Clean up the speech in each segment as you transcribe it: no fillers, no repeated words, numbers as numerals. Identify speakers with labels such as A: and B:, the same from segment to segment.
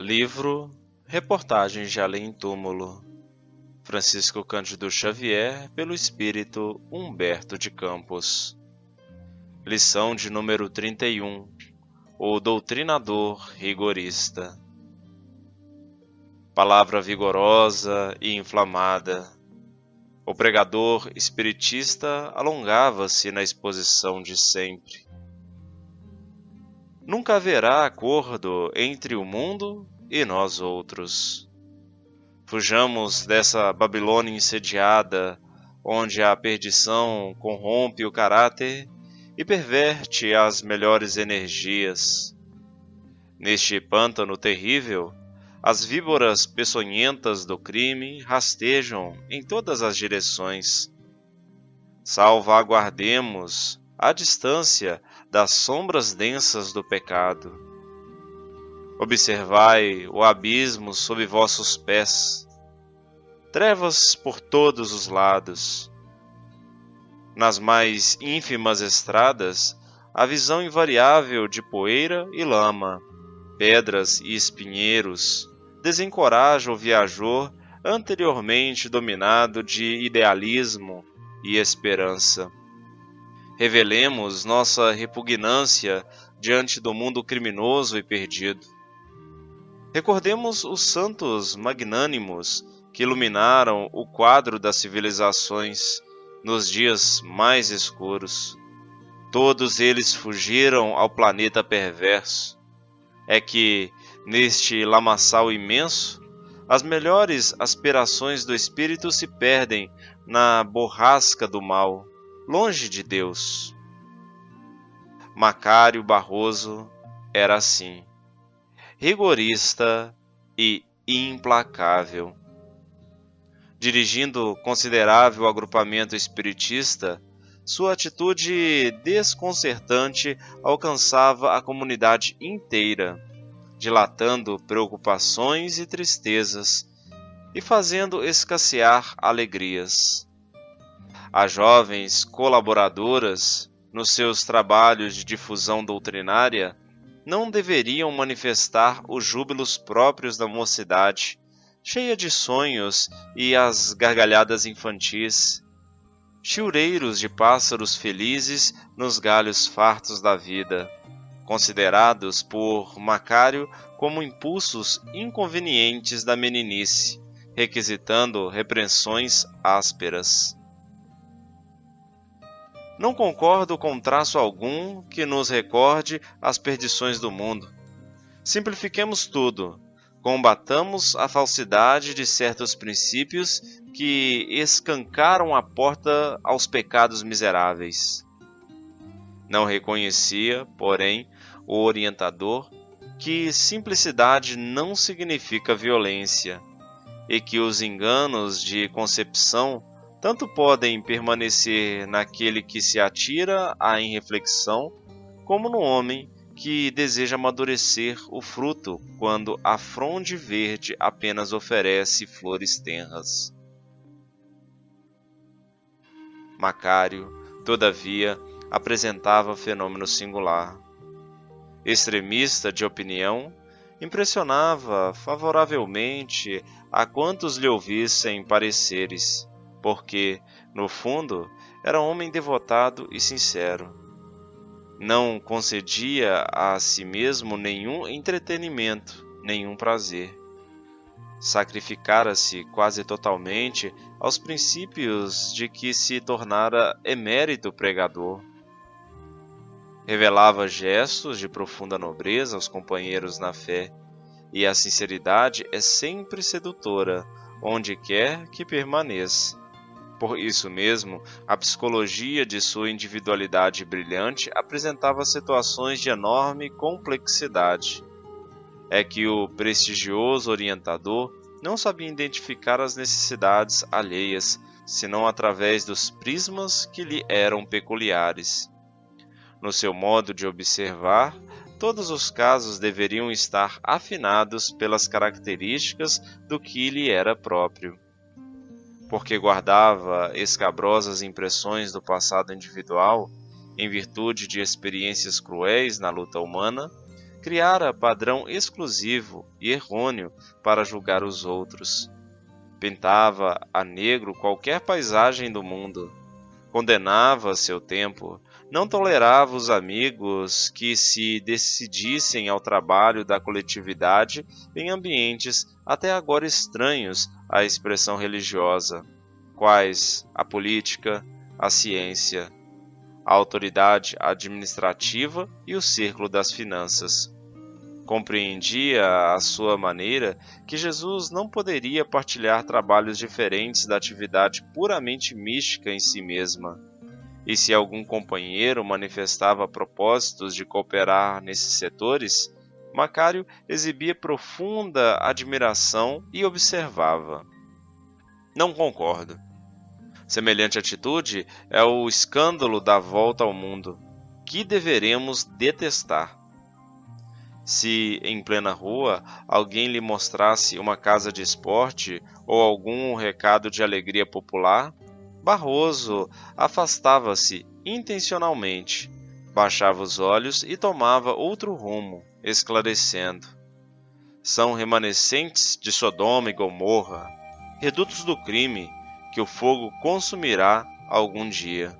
A: Livro Reportagens de Além Túmulo, Francisco Cândido Xavier, pelo espírito Humberto de Campos. Lição de número 31. O doutrinador rigorista. Palavra vigorosa e inflamada. O pregador espiritista alongava-se na exposição de sempre. Nunca haverá acordo entre o mundo e nós outros. Fujamos dessa Babilônia insediada, onde a perdição corrompe o caráter e perverte as melhores energias. Neste pântano terrível, as víboras peçonhentas do crime rastejam em todas as direções. Salvaguardemos a distância das sombras densas do pecado. Observai o abismo sob vossos pés, trevas por todos os lados. Nas mais ínfimas estradas, a visão invariável de poeira e lama, pedras e espinheiros, desencoraja o viajor anteriormente dominado de idealismo e esperança. Revelemos nossa repugnância diante do mundo criminoso e perdido. Recordemos os santos magnânimos que iluminaram o quadro das civilizações nos dias mais escuros. Todos eles fugiram ao planeta perverso. É que, neste lamaçal imenso, as melhores aspirações do espírito se perdem na borrasca do mal, longe de Deus. Macário Barroso era assim, rigorista e implacável. Dirigindo considerável agrupamento espiritista, sua atitude desconcertante alcançava a comunidade inteira, dilatando preocupações e tristezas e fazendo escassear alegrias. As jovens colaboradoras, nos seus trabalhos de difusão doutrinária, não deveriam manifestar os júbilos próprios da mocidade, cheia de sonhos e as gargalhadas infantis, chiureiros de pássaros felizes nos galhos fartos da vida, considerados por Macário como impulsos inconvenientes da meninice, requisitando repreensões ásperas. Não concordo com traço algum que nos recorde as perdições do mundo. Simplifiquemos tudo. Combatamos a falsidade de certos princípios que escancaram a porta aos pecados miseráveis. Não reconhecia, porém, o orientador que simplicidade não significa violência e que os enganos de concepção tanto podem permanecer naquele que se atira à irreflexão, como no homem que deseja amadurecer o fruto quando a fronde verde apenas oferece flores tenras. Macário, todavia, apresentava fenômeno singular. Extremista de opinião, impressionava favoravelmente a quantos lhe ouvissem pareceres, porque, no fundo, era homem devotado e sincero. Não concedia a si mesmo nenhum entretenimento, nenhum prazer. Sacrificara-se quase totalmente aos princípios de que se tornara emérito pregador. Revelava gestos de profunda nobreza aos companheiros na fé, e a sinceridade é sempre sedutora, onde quer que permaneça. Por isso mesmo, a psicologia de sua individualidade brilhante apresentava situações de enorme complexidade. É que o prestigioso orientador não sabia identificar as necessidades alheias, senão através dos prismas que lhe eram peculiares. No seu modo de observar, todos os casos deveriam estar afinados pelas características do que lhe era próprio. Porque guardava escabrosas impressões do passado individual, em virtude de experiências cruéis na luta humana, criara padrão exclusivo e errôneo para julgar os outros. Pintava a negro qualquer paisagem do mundo. Condenava seu tempo, não tolerava os amigos que se decidissem ao trabalho da coletividade em ambientes até agora estranhos à expressão religiosa, quais a política, a ciência, a autoridade administrativa e o círculo das finanças. Compreendia à sua maneira que Jesus não poderia partilhar trabalhos diferentes da atividade puramente mística em si mesma. E se algum companheiro manifestava propósitos de cooperar nesses setores, Macário exibia profunda admiração e observava: "Não concordo. Semelhante atitude é o escândalo da volta ao mundo, que deveremos detestar. Se, em plena rua, alguém lhe mostrasse uma casa de esporte ou algum recado de alegria popular, Barroso afastava-se intencionalmente, baixava os olhos e tomava outro rumo, esclarecendo: são remanescentes de Sodoma e Gomorra, redutos do crime, que o fogo consumirá algum dia.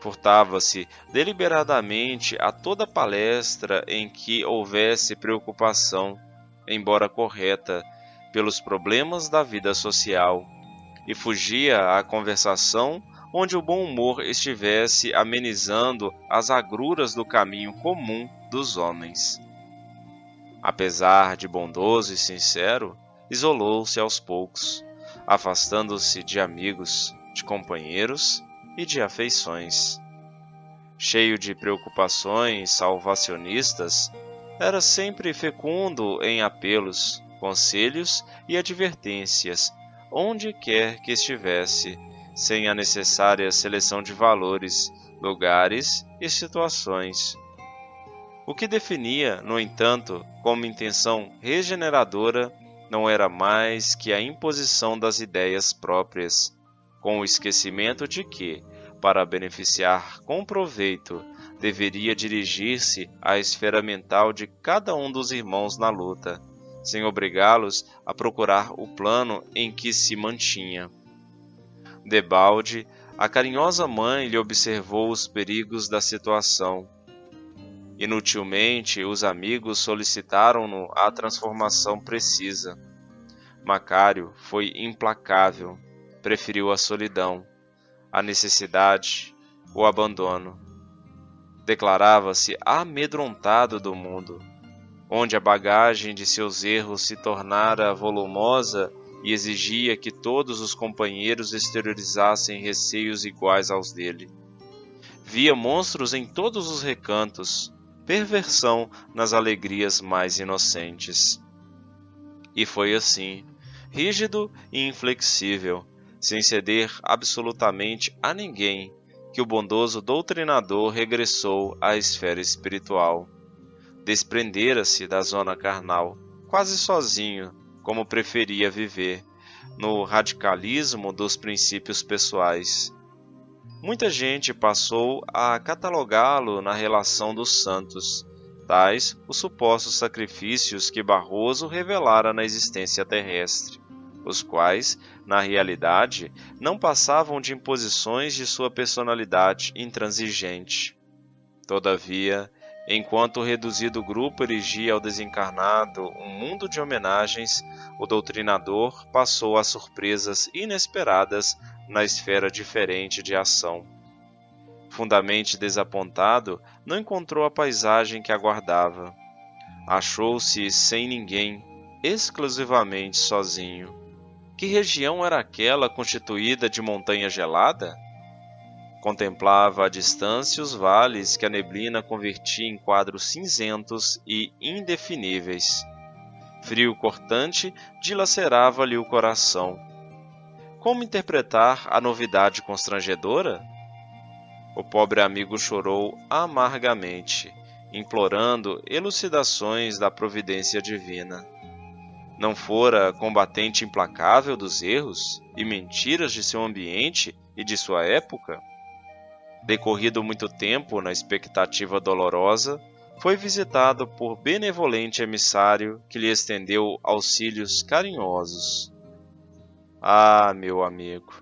A: Furtava-se deliberadamente a toda palestra em que houvesse preocupação, embora correta, pelos problemas da vida social, e fugia à conversação onde o bom humor estivesse amenizando as agruras do caminho comum dos homens. Apesar de bondoso e sincero, isolou-se aos poucos, afastando-se de amigos, de companheiros e de afeições. Cheio de preocupações salvacionistas, era sempre fecundo em apelos, conselhos e advertências, onde quer que estivesse, sem a necessária seleção de valores, lugares e situações. O que definia, no entanto, como intenção regeneradora, não era mais que a imposição das ideias próprias, com o esquecimento de que, para beneficiar com proveito, deveria dirigir-se à esfera mental de cada um dos irmãos na luta, sem obrigá-los a procurar o plano em que se mantinha. Debalde, a carinhosa mãe lhe observou os perigos da situação. Inutilmente, os amigos solicitaram-no a transformação precisa. Macário foi implacável, preferiu a solidão, a necessidade, o abandono. Declarava-se amedrontado do mundo, onde a bagagem de seus erros se tornara volumosa e exigia que todos os companheiros exteriorizassem receios iguais aos dele. Via monstros em todos os recantos, perversão nas alegrias mais inocentes. E foi assim, rígido e inflexível, sem ceder absolutamente a ninguém, que o bondoso doutrinador regressou à esfera espiritual. Desprendera-se da zona carnal, quase sozinho, como preferia viver, no radicalismo dos princípios pessoais. Muita gente passou a catalogá-lo na relação dos santos, tais os supostos sacrifícios que Barroso revelara na existência terrestre, os quais, na realidade, não passavam de imposições de sua personalidade intransigente. Todavia, enquanto o reduzido grupo erigia ao desencarnado um mundo de homenagens, o doutrinador passou a surpresas inesperadas na esfera diferente de ação. Fundamente desapontado, não encontrou a paisagem que aguardava. Achou-se sem ninguém, exclusivamente sozinho. Que região era aquela constituída de montanha gelada? Contemplava à distância os vales que a neblina convertia em quadros cinzentos e indefiníveis. Frio cortante dilacerava-lhe o coração. Como interpretar a novidade constrangedora? O pobre amigo chorou amargamente, implorando elucidações da providência divina. Não fora combatente implacável dos erros e mentiras de seu ambiente e de sua época? Decorrido muito tempo na expectativa dolorosa, foi visitado por benevolente emissário que lhe estendeu auxílios carinhosos. Ah, meu amigo,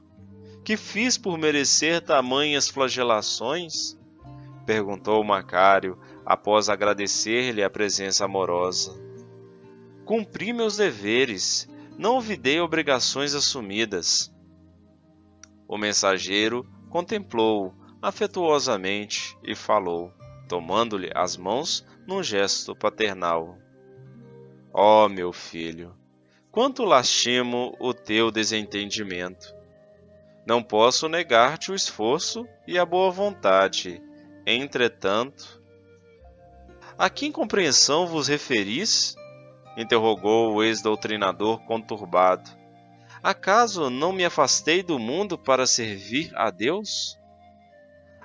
A: que fiz por merecer tamanhas flagelações? Perguntou Macário, após agradecer-lhe a presença amorosa. Cumpri meus deveres, não olvidei obrigações assumidas. O mensageiro contemplou-o afetuosamente e falou, tomando-lhe as mãos num gesto paternal. Ó, meu filho, quanto lastimo o teu desentendimento. Não posso negar-te o esforço e a boa vontade. Entretanto, a que incompreensão vos referis? Interrogou o ex-doutrinador conturbado. Acaso não me afastei do mundo para servir a Deus?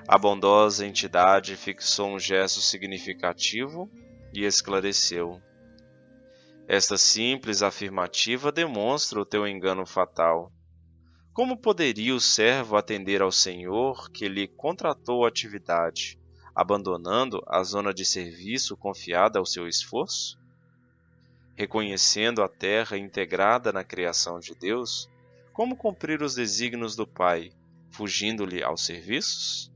A: A bondosa entidade fixou um gesto significativo e esclareceu. Esta simples afirmativa demonstra o teu engano fatal. Como poderia o servo atender ao Senhor que lhe contratou a atividade, abandonando a zona de serviço confiada ao seu esforço? Reconhecendo a terra integrada na criação de Deus, como cumprir os desígnios do Pai, fugindo-lhe aos serviços?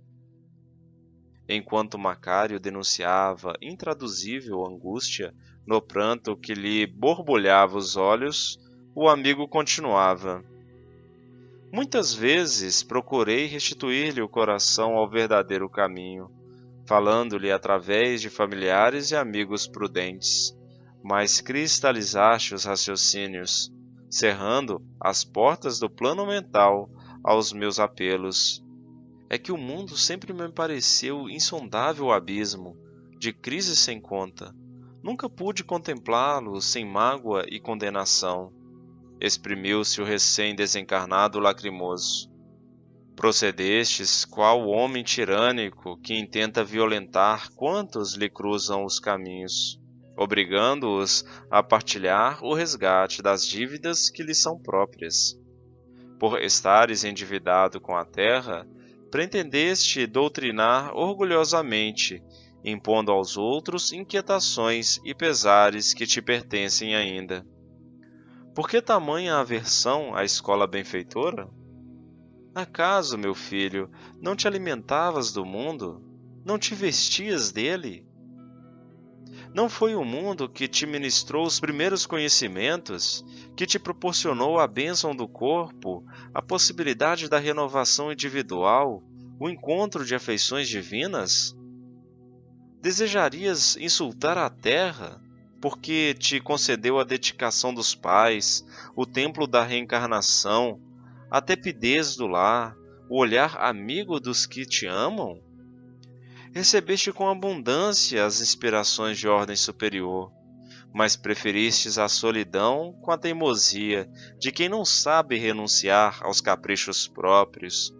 A: Enquanto Macário denunciava intraduzível angústia no pranto que lhe borbulhava os olhos, o amigo continuava. Muitas vezes procurei restituir-lhe o coração ao verdadeiro caminho, falando-lhe através de familiares e amigos prudentes, mas cristalizaste os raciocínios, cerrando as portas do plano mental aos meus apelos. É que o mundo sempre me pareceu insondável abismo, de crise sem conta. Nunca pude contemplá-lo sem mágoa e condenação. Exprimiu-se o recém-desencarnado lacrimoso. Procedestes qual homem tirânico que intenta violentar quantos lhe cruzam os caminhos, obrigando-os a partilhar o resgate das dívidas que lhes são próprias. Por estares endividado com a terra, pretendeste doutrinar orgulhosamente, impondo aos outros inquietações e pesares que te pertencem ainda. Por que tamanha aversão à escola benfeitora? Acaso, meu filho, não te alimentavas do mundo? Não te vestias dele? Não foi o mundo que te ministrou os primeiros conhecimentos, que te proporcionou a bênção do corpo, a possibilidade da renovação individual, o encontro de afeições divinas? Desejarias insultar a terra, porque te concedeu a dedicação dos pais, o templo da reencarnação, a tepidez do lar, o olhar amigo dos que te amam? Recebeste com abundância as inspirações de ordem superior, mas preferistes a solidão com a teimosia de quem não sabe renunciar aos caprichos próprios.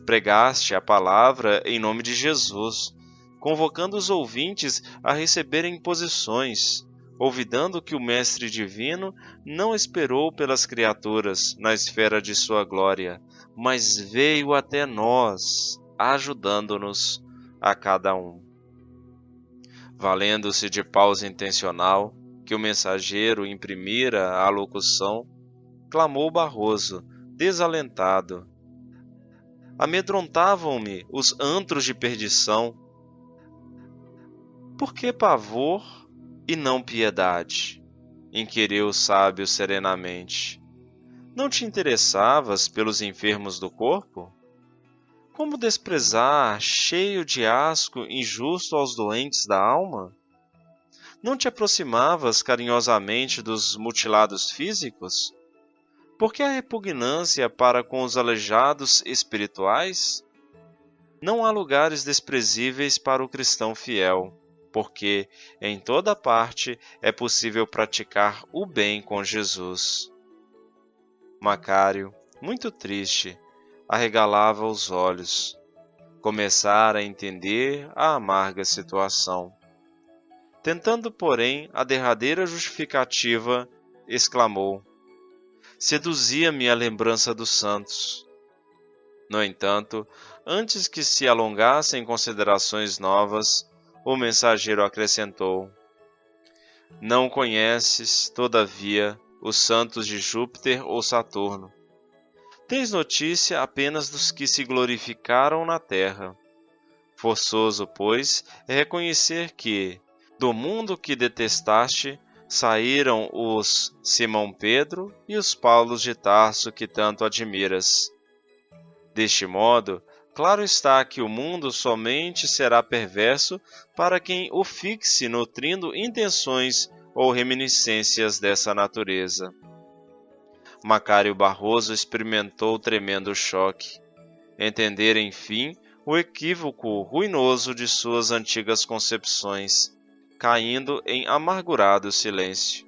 A: Pregaste a palavra em nome de Jesus, convocando os ouvintes a receberem imposições, olvidando que o Mestre Divino não esperou pelas criaturas na esfera de sua glória, mas veio até nós, ajudando-nos a cada um. Valendo-se de pausa intencional que o mensageiro imprimira à locução, clamou Barroso, desalentado. Amedrontavam-me os antros de perdição. Por que pavor e não piedade? Inquiriu o sábio serenamente. Não te interessavas pelos enfermos do corpo? Como desprezar, cheio de asco injusto aos doentes da alma? Não te aproximavas carinhosamente dos mutilados físicos? Por que a repugnância para com os aleijados espirituais? Não há lugares desprezíveis para o cristão fiel, porque em toda parte é possível praticar o bem com Jesus. Macário, muito triste, arregalava os olhos. Começara a entender a amarga situação. Tentando, porém, a derradeira justificativa, exclamou: seduzia-me a lembrança dos santos. No entanto, antes que se alongassem considerações novas, o mensageiro acrescentou: não conheces, todavia, os santos de Júpiter ou Saturno. Tens notícia apenas dos que se glorificaram na terra. Forçoso, pois, é reconhecer que, do mundo que detestaste, saíram os Simão Pedro e os Paulos de Tarso que tanto admiras. Deste modo, claro está que o mundo somente será perverso para quem o fixe nutrindo intenções ou reminiscências dessa natureza. Macário Barroso experimentou tremendo choque. Entender, enfim, o equívoco ruinoso de suas antigas concepções, caindo em amargurado silêncio.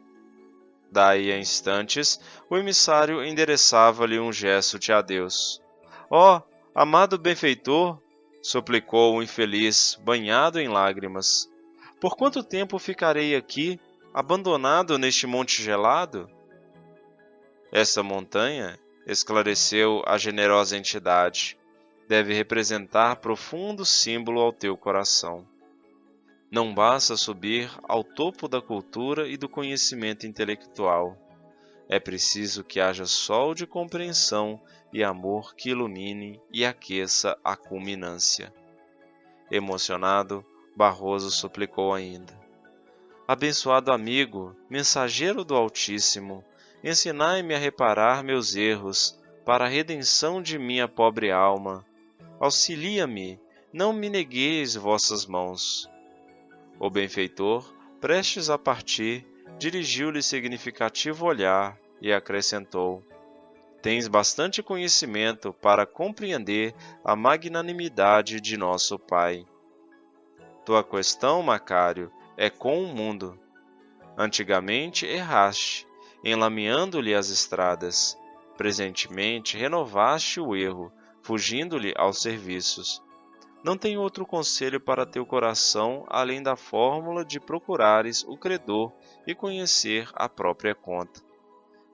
A: Daí a instantes, o emissário endereçava-lhe um gesto de adeus. Ó, amado benfeitor, suplicou o infeliz, banhado em lágrimas, por quanto tempo ficarei aqui, abandonado neste monte gelado? Esta montanha, esclareceu a generosa entidade, deve representar profundo símbolo ao teu coração. Não basta subir ao topo da cultura e do conhecimento intelectual. É preciso que haja sol de compreensão e amor que ilumine e aqueça a culminância. Emocionado, Barroso suplicou ainda: abençoado amigo, mensageiro do Altíssimo, ensinai-me a reparar meus erros para a redenção de minha pobre alma. Auxilia-me, não me negueis vossas mãos. O benfeitor, prestes a partir, dirigiu-lhe significativo olhar e acrescentou: tens bastante conhecimento para compreender a magnanimidade de nosso Pai. Tua questão, Macário, é com o mundo. Antigamente erraste, enlameando-lhe as estradas. Presentemente renovaste o erro, fugindo-lhe aos serviços. Não tenho outro conselho para teu coração além da fórmula de procurares o credor e conhecer a própria conta.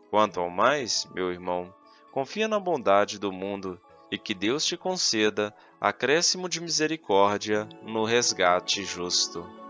A: Quanto ao mais, meu irmão, confia na bondade do mundo e que Deus te conceda acréscimo de misericórdia no resgate justo.